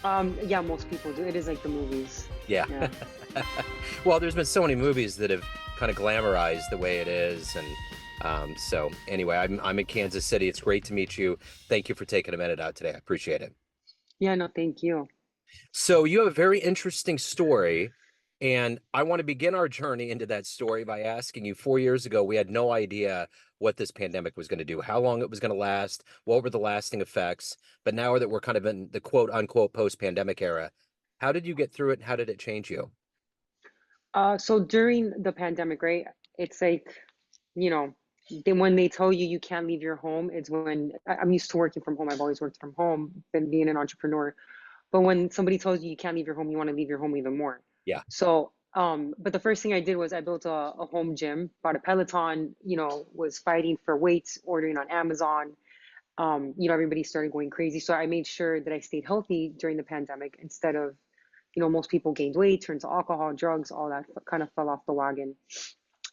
Yeah, most people do. It is like the movies. Yeah. Yeah. Well, there's been so many movies that have kind of glamorized the way it is, and so anyway, I'm in Kansas City. It's great to meet you. Thank you for taking a minute out today. I appreciate it. Yeah, no, thank you. So you have a very interesting story, and I want to begin our journey into that story by asking you, 4 years ago, we had no idea what this pandemic was going to do, how long it was going to last, what were the lasting effects. But now that we're kind of in the quote unquote post-pandemic era, how did you get through it and how did it change you? So during the pandemic, right? It's like, you know, when they tell you you can't leave your home, it's when I'm used to working from home. I've always worked from home, been being an entrepreneur. But when somebody tells you you can't leave your home, you want to leave your home even more. Yeah. So, but the first thing I did was I built a home gym, bought a Peloton, was fighting for weights, ordering on Amazon. Everybody started going crazy. So I made sure that I stayed healthy during the pandemic instead of, most people gained weight, turned to alcohol, drugs, all that kind of fell off the wagon.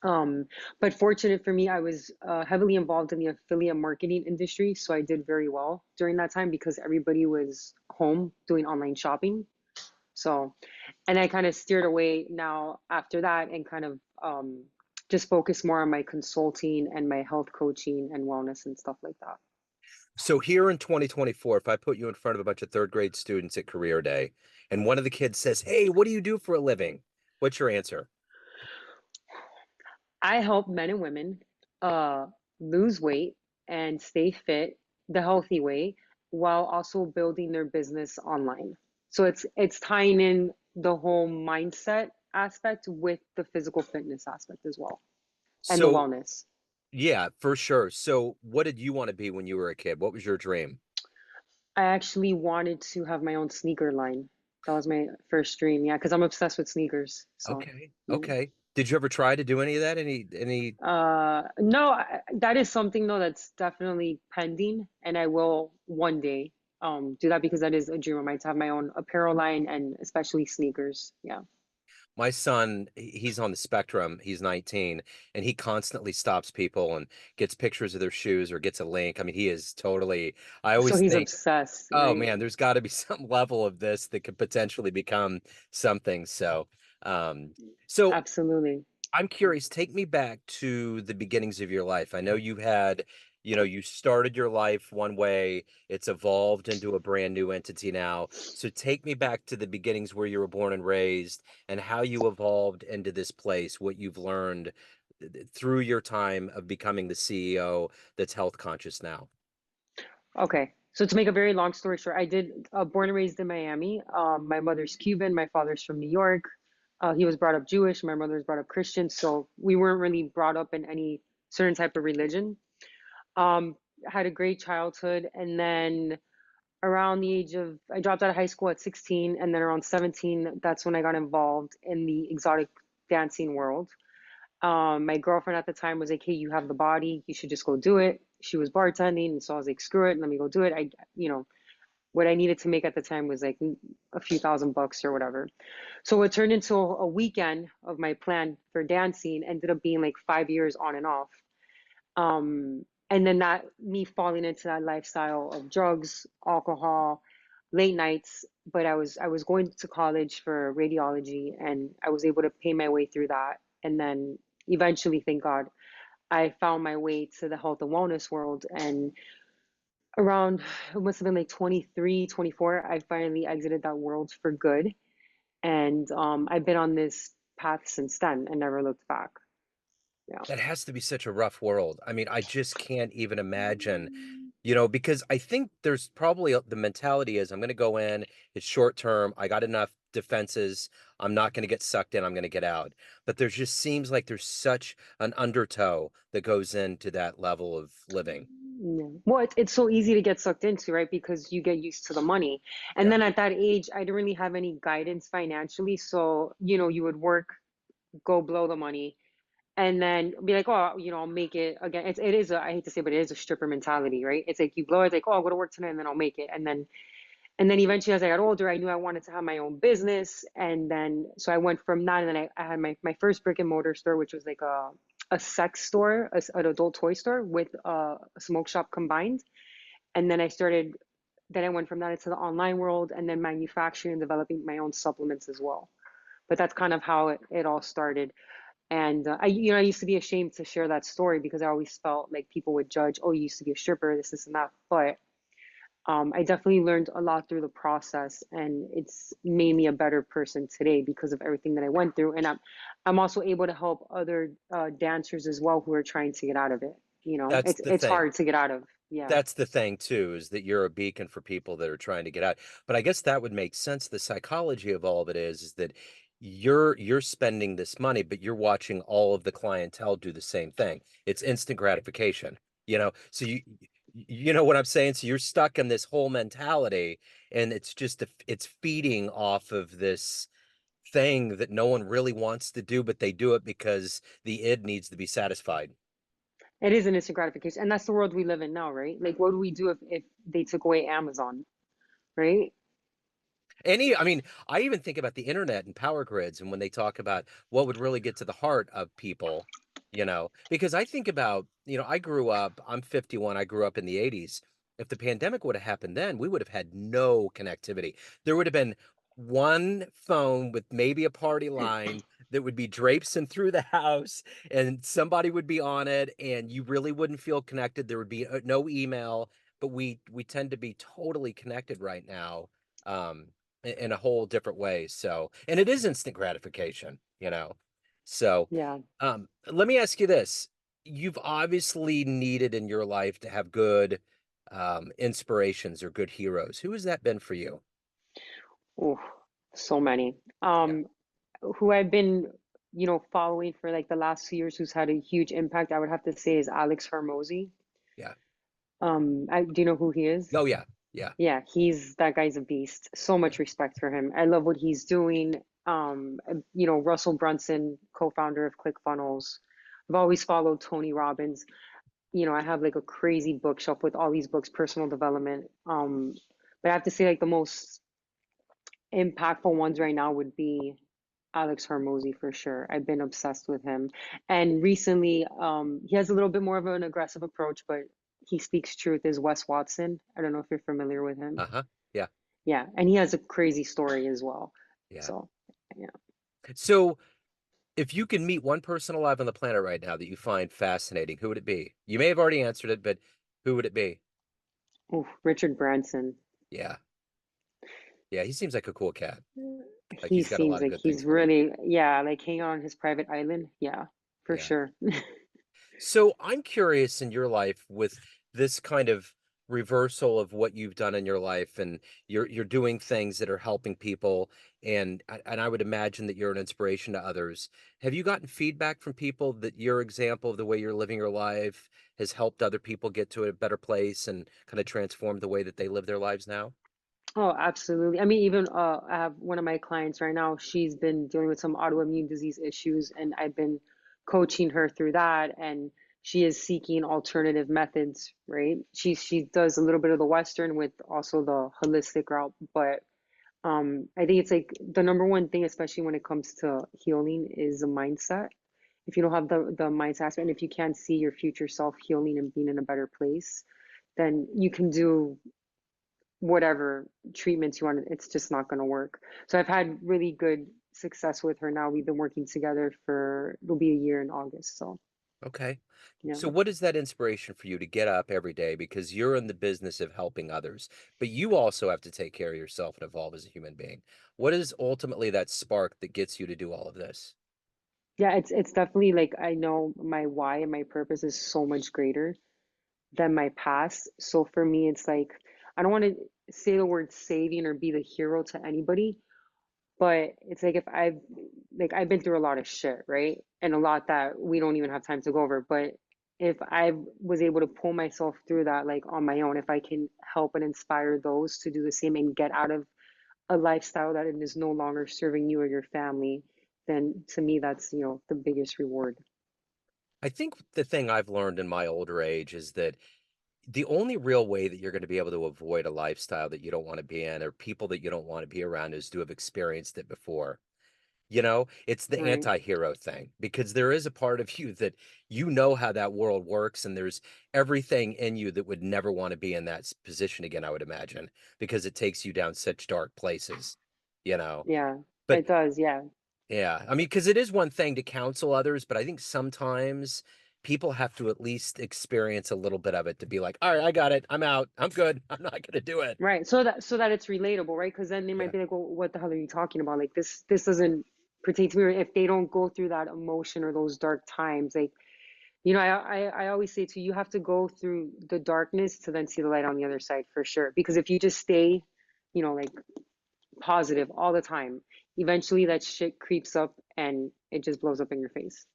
Um, but fortunate for me, I was heavily involved in the affiliate marketing industry. So I did very well during that time because everybody was home doing online shopping. So, and I kind of steered away now after that and kind of just focus more on my consulting and my health coaching and wellness and stuff like that. So here in 2024, if I put you in front of a bunch of third grade students at career day and one of the kids says, "Hey, what do you do for a living?" What's your answer? I help men and women uh, lose weight and stay fit the healthy way while also building their business online. So it's tying in the whole mindset aspect with the physical fitness aspect as well and the So, wellness. yeah, for sure. So, what did you want to be when you were a kid? What was your dream? I actually wanted to have my own sneaker line. That was my first dream, yeah, because I'm obsessed with sneakers. So, Okay. yeah. Okay. Did you ever try to do any of that? Any No, that is something though that's definitely pending, and I will one day do that because that is a dream of mine to have my own apparel line and especially sneakers. Yeah. My son, he's on the spectrum. He's 19 and he constantly stops people and gets pictures of their shoes or gets a link. I mean, he is totally, I So always he's think, obsessed, oh right? man, there's got to be some level of this that could potentially become something. Um, so Absolutely. I'm curious, take me back to the beginnings of your life. I know you had, you started your life one way, it's evolved into a brand new entity now. So take me back to the beginnings where you were born and raised and how you evolved into this place, what you've learned through your time of becoming the CEO that's health conscious now. Okay. So to make a very long story short, I did born and raised in Miami. My mother's Cuban, my father's from New York. He was brought up Jewish, my mother was brought up Christian, so we weren't really brought up in any certain type of religion. Um, had a great childhood, and then around the age of, I dropped out of high school at 16, and then around 17, that's when I got involved in the exotic dancing world. My girlfriend at the time was like, "Hey, you have the body, you should just go do it." She was bartending, and so I was like, "Screw it, let me go do it." What I needed to make at the time was like a few $1,000 or whatever. So it turned into a weekend of my plan for dancing, ended up being like 5 years on and off. And then that me falling into that lifestyle of drugs, alcohol, late nights. But I was going to college for radiology, and I was able to pay my way through that. And then eventually, thank God, I found my way to the health and wellness world. And around, it must have been like 23, 24, I finally exited that world for good. And I've been on this path since then and never looked back. Yeah. That has to be such a rough world. I mean, I just can't even imagine, because I think there's probably the mentality is I'm going to go in, it's short term, I got enough defenses, I'm not going to get sucked in, I'm going to get out. But there just seems like there's such an undertow that goes into that level of living. Yeah. Well, it's so easy to get sucked into, right? Because you get used to the money. And Yeah. then at that age, I didn't really have any guidance financially. So, you would work, go blow the money, and then be like, oh, I'll make it again. I hate to say, but it is a stripper mentality, right? It's like you blow it, like, oh, I'll go to work tonight and then I'll make it. And then eventually, as I got older, I knew I wanted to have my own business. And then, so I went from that. And then I had my first brick and mortar store, which was like a sex store, an adult toy store with a smoke shop combined. And then I started then I went from that into the online world and then manufacturing and developing my own supplements as well. But that's kind of how it all started. And I used to be ashamed to share that story because I always felt like people would judge, oh, you used to be a stripper, this and that. But I definitely learned a lot through the process, and it's made me a better person today because of everything that I went through. And I'm also able to help other dancers as well who are trying to get out of it. That's the It's thing. hard to get out of. Yeah. That's the thing too, is that you're a beacon for people that are trying to get out. But I guess that would make sense. The psychology of all of it is that you're spending this money, but you're watching all of the clientele do the same thing. It's instant gratification, So you know what I'm saying? So you're stuck in this whole mentality, and it's feeding off of this thing that no one really wants to do, but they do it because the id needs to be satisfied. It is an instant gratification, and that's the world we live in now, right? Like, what do we do if they took away Amazon, right? I mean, I even think about the internet and power grids and when they talk about what would really get to the heart of people, because I think about, I'm 51, I grew up in the 80s. If the pandemic would have happened then, we would have had no connectivity. There would have been one phone with maybe a party line that would be traipsing through the house and somebody would be on it and you really wouldn't feel connected. There would be no email, but we tend to be totally connected right now. Um, in a whole different way. So, and it is instant gratification. So, Yeah. let me ask you this. You've obviously needed in your life to have good inspirations or good heroes. Who has that been for you? Oh, so many. Yeah, Who I've been, following for like the last 2 years, who's had a huge impact, I would have to say is Alex Hormozy. yeah. Do you know who he is? Oh, yeah, yeah, Yeah, that guy's a beast. So yeah. much respect for him. I love what he's doing. Russell Brunson, co-founder of ClickFunnels. I've always followed Tony Robbins. I have like a crazy bookshelf with all these books, personal development. But I have to say, like the most impactful ones right now would be Alex Hormozy for sure. I've been obsessed with him. And recently, he has a little bit more of an aggressive approach, but he speaks truth, is Wes Watson. I don't know if you're familiar with him. Uh-huh. Yeah, Yeah, and he has a crazy story as well. yeah. So, yeah. So, if you can meet one person alive on the planet right now that you find fascinating, who would it be? You may have already answered it, but who would it be? Ooh, Richard Branson. Yeah. Yeah, he seems like a cool cat. Like He he's got a seems lot of like good things he's going. really, yeah, like hanging on his private island. Yeah, for Yeah. sure. So I'm curious in your life with this kind of reversal of what you've done in your life and you're doing things that are helping people and I would imagine that you're an inspiration to others. Have you gotten feedback from people that your example of the way you're living your life has helped other people get to a better place and kind of transformed the way that they live their lives now? Oh, absolutely. I mean, even I have one of my clients right now. She's been dealing with some autoimmune disease issues, and I've been coaching her through that. And she is seeking alternative methods, right? She does a little bit of the Western with also the holistic route, but I think it's like the number one thing, especially when it comes to healing, is the mindset. If you don't have the mindset aspect, and if you can't see your future self healing and being in a better place, then you can do whatever treatments you want. It's just not going to work. So I've had really good success with her now. We've been working together for it'll be a year in August. So Okay. yeah. So what is that inspiration for you to get up every day because you're in the business of helping others, but you also have to take care of yourself and evolve as a human being. What is ultimately that spark that gets you to do all of this? Yeah, it's definitely like I know my why and my purpose is so much greater than my past. So for me, it's like I don't want to say the word saving or be the hero to anybody, but it's like if I've been through a lot of shit, right? And a lot that we don't even have time to go over. But if I was able to pull myself through that like on my own, if I can help and inspire those to do the same and get out of a lifestyle that is no longer serving you or your family, then to me that's, the biggest reward. I think the thing I've learned in my older age is that the only real way that you're going to be able to avoid a lifestyle that you don't want to be in or people that you don't want to be around is to have experienced it before. It's the Right. anti-hero thing because there is a part of you that you know how that world works, and there's everything in you that would never want to be in that position again, I would imagine, because it takes you down such dark places, you know. Yeah, But it does. Yeah. yeah, I mean, because it is one thing to counsel others, but I think sometimes people have to at least experience a little bit of it to be like, all right, I got it. I'm out. I'm good. I'm not gonna do it. Right. So that it's relatable, right? Because then they might Yeah. be like, well, what the hell are you talking about? Like this doesn't pertain to me. Or if they don't go through that emotion or those dark times, like, I always say to you, you have to go through the darkness to then see the light on the other side for sure. Because if you just stay, like positive all the time, eventually that shit creeps up and it just blows up in your face.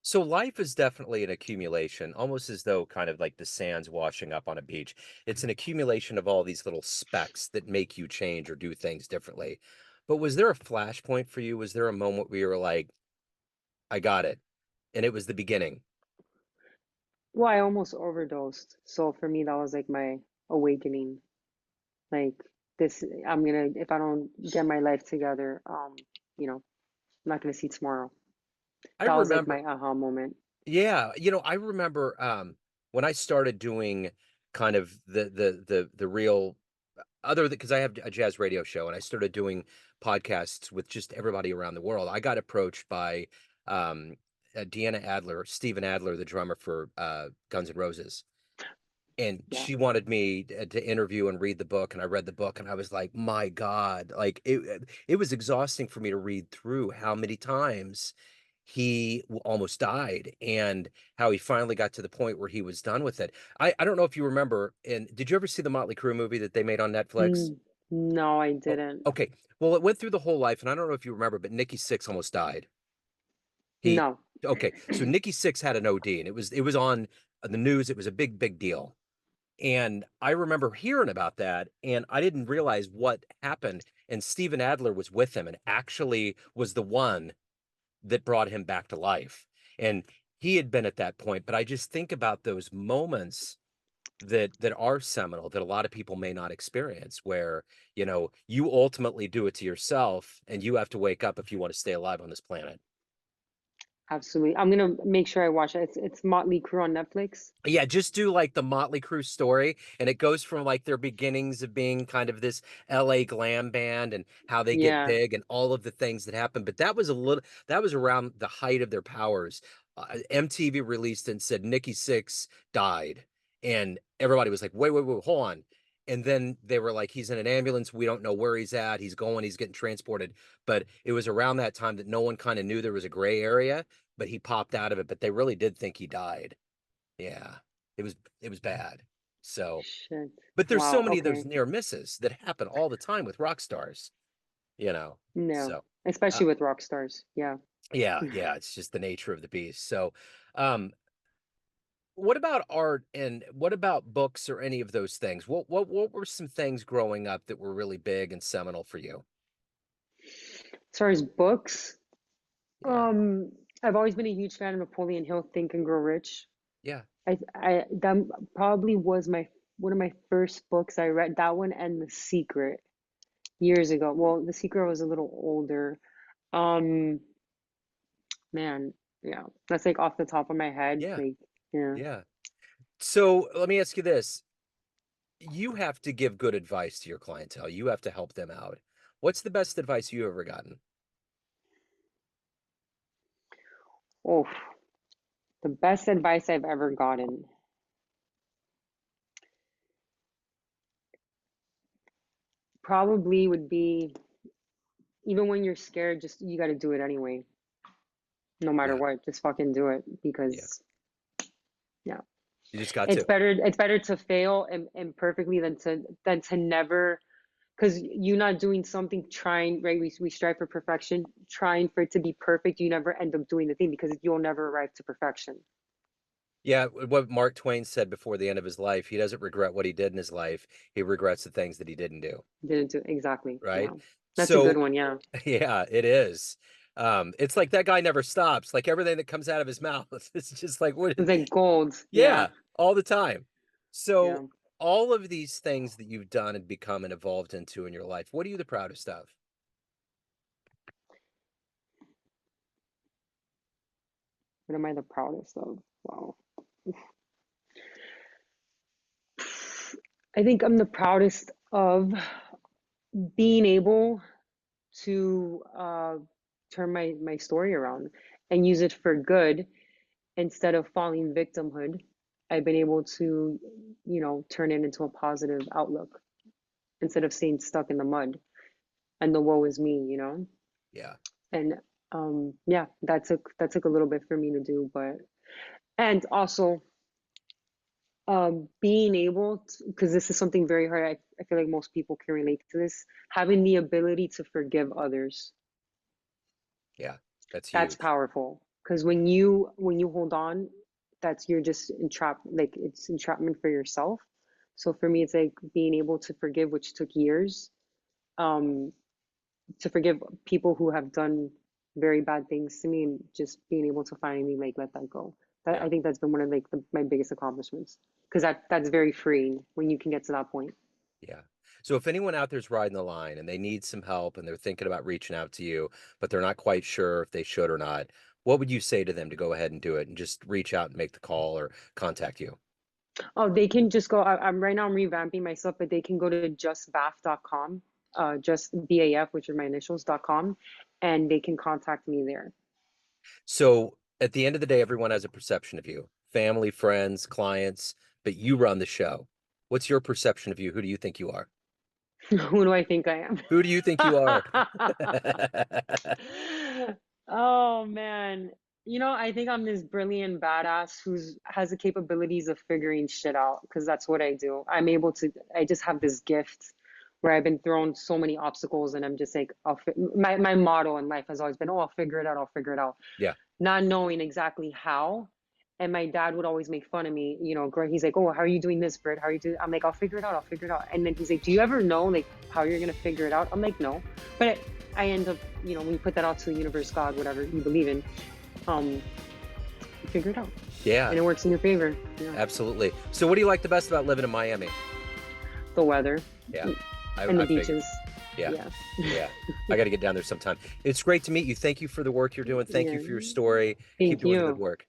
So life is definitely an accumulation, almost as though kind of like the sands washing up on a beach. It's an accumulation of all these little specks that make you change or do things differently. But was there a flashpoint for you? Was there a moment where you were like, I got it, and it was the beginning? Well, I almost overdosed. So for me, that was like my awakening. Like this, if I don't get my life together, I'm not gonna see tomorrow. I That was like remember. my aha moment. Yeah, I remember when I started doing kind of the real other than because I have a jazz radio show and I started doing podcasts with just everybody around the world. I got approached by um Deanna Adler, Steven Adler, the drummer for Guns N' Roses, and Yeah. she wanted me to interview and read the book, and I read the book and I was like, my God, like it was exhausting for me to read through how many times he almost died and how he finally got to the point where he was done with it. I don't know if you remember, and did you ever see the Motley Crue movie that they made on Netflix? No, I Oh, didn't. okay. Well, it went through the whole life, and I don't know if you remember, but Nikki Sixx almost died. He No. okay, so Nikki Sixx had an OD, and it was on the news. It was a big deal. And I remember hearing about that, and I didn't realize what happened. And Steven Adler was with him and actually was the one that brought him back to life. And he had been at that point, but I just think about those moments that are seminal that a lot of people may not experience, where, you ultimately do it to yourself and you have to wake up if you want to stay alive on this planet. Absolutely. I'm gonna make sure I watch it. It's Motley Crue on Netflix. Yeah, just do like the Motley Crue story, and it goes from like their beginnings of being kind of this LA glam band and how they get Yeah. big and all of the things that happen. But that was around the height of their powers. MTV released and said Nikki Sixx died, and everybody was like, wait, hold on. And then they were like, he's in an ambulance. We don't know where he's at. He's getting transported. But it was around that time that no one kind of knew there was a gray area, but he popped out of it. But they really did think he died. Yeah, it was bad. So, Shit. but there's so Wow. many of those Okay. near misses that happen all the time with rock stars, you know. No. So, uh, Especially with rock stars. Yeah. yeah, it's just the nature of the beast. So, um, what about art and what about books or any of those things? What were some things growing up that were really big and seminal for you? As far as books, Yeah, um, I've always been a huge fan of Napoleon Hill, Think and Grow Rich. yeah, I that probably was my one of my first books I read. That one and The Secret years ago. Well, The Secret was a little older. Um, man, yeah, that's like off the top of my head. yeah, Like, yeah. yeah. So let me ask you this. You have to give good advice to your clientele. You have to help them out. What's the best advice you ever gotten? Oh, the best advice I've ever gotten probably would be even when you're scared, just you got to do it anyway, no matter Yeah, what. Just fucking do it yeah. because yeah, You just got it's to. better to fail and perfectly than to never. Because you're not doing something trying, right? We strive for perfection, trying for it to be perfect. You never end up doing the thing because you'll never arrive to perfection. Yeah, what Mark Twain said before the end of his life, he doesn't regret what he did in his life. He regrets the things that he didn't do, Didn't do exactly. right? Yeah, that's a good So, one. Yeah, yeah, it is. It's like that guy never stops. Like everything that comes out of his mouth, it's just like what? it's like gold. Yeah, Yeah, all the time. yeah. So, all of these things that you've done and become and evolved into in your life, what are you the proudest of? What am I the proudest of? Wow. I think I'm the proudest of being able to turn my story around and use it for good instead of falling victimhood. I've been able to, turn it into a positive outlook instead of staying stuck in the mud and the woe is me. Yeah. And yeah, that took a little bit for me to do, but and also being able to, because this is something very hard. I feel like most people can relate to this, having the ability to forgive others. Yeah. That's That's huge. powerful. Because when you hold on, you're just entrapped, like it's entrapment for yourself. So for me, it's like being able to forgive, which took years, um, to forgive people who have done very bad things to me, and just being able to finally like let that go. That Yeah. I think that's been one of like my biggest accomplishments. Because that's very freeing when you can get to that point. Yeah. So if anyone out there's riding the line and they need some help and they're thinking about reaching out to you, but they're not quite sure if they should or not, what would you say to them to go ahead and do it and just reach out and make the call or contact you? Oh, they can just go. I'm right now. I'm revamping myself, but they can go to justbaf.com, just BAF, which are my initials.com, and they can contact me there. So at the end of the day, everyone has a perception of you, family, friends, clients, but you run the show. What's your perception of you? Who do you think you are? Who do I think I am? Who do you think you are? Oh man. I think I'm this brilliant badass who's has the capabilities of figuring shit out because that's what I do. I just have this gift where I've been thrown so many obstacles and I'm just like, my motto in life has always been, oh, I'll figure it out, I'll figure it out. Yeah. Not knowing exactly how. And my dad would always make fun of me, he's like, oh, how are you doing this, Britt? How are you doing? I'm like, I'll figure it out, I'll figure it out. And then he's like, do you ever know like how you're gonna figure it out? I'm like, no. But I end up, when you put that out to the universe, God, whatever you believe in, um, you figure it out. Yeah, And it works in your favor. Yeah. absolutely. So what do you like the best about living in Miami? The weather Yeah, and the I figured. beaches. Yeah. Yeah. Yeah. I got to get down there sometime. It's great to meet you. Thank you for the work you're doing. Thank you Yeah. for your story. Keep Thank doing the good you. work.